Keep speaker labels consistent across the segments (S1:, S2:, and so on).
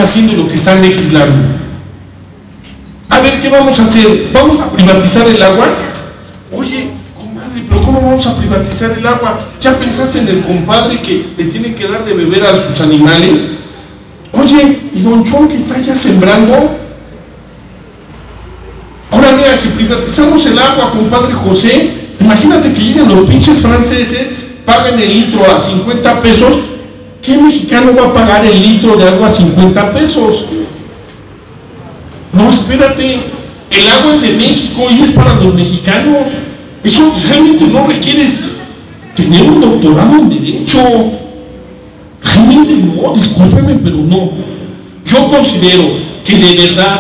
S1: haciendo y lo que están legislando. A ver, ¿qué vamos a hacer? ¿Vamos a privatizar el agua? Oye, comadre, pero ¿cómo vamos a privatizar el agua? ¿Ya pensaste en el compadre que le tiene que dar de beber a sus animales? Oye, ¿y don Chon que está ya sembrando? Ahora mira, si privatizamos el agua, compadre José, imagínate que lleguen los pinches franceses, paguen el litro a 50 pesos, ¿qué mexicano va a pagar el litro de agua a 50 pesos? No, espérate, el agua es de México y es para los mexicanos. Eso realmente no requieres tener un doctorado en Derecho. Realmente no, discúlpeme, pero no. Yo considero que de verdad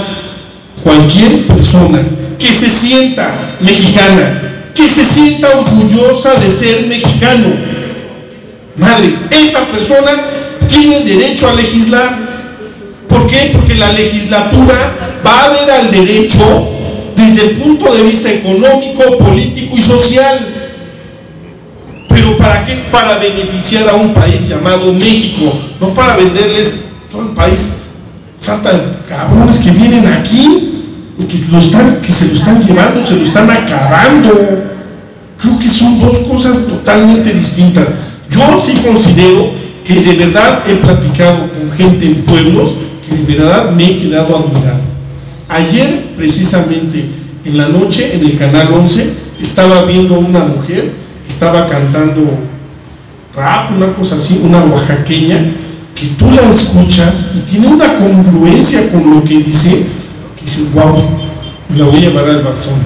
S1: cualquier persona que se sienta mexicana, que se sienta orgullosa de ser mexicano, madres, esa persona tiene derecho a legislar. ¿Por qué? Porque la legislatura va a ver al derecho desde el punto de vista económico, político y social. ¿Pero para qué? Para beneficiar a un país llamado México, no para venderles todo el país. Faltan cabrones que vienen aquí y que se lo están llevando, se lo están acabando. Creo que son dos cosas totalmente distintas. Yo sí considero que de verdad he platicado con gente en pueblos que de verdad me he quedado admirado. Ayer, precisamente en la noche, en el canal 11, estaba viendo una mujer que estaba cantando rap, una cosa así, una oaxaqueña, que tú la escuchas y tiene una congruencia con lo que dice, wow, me la voy a llevar al Barzón.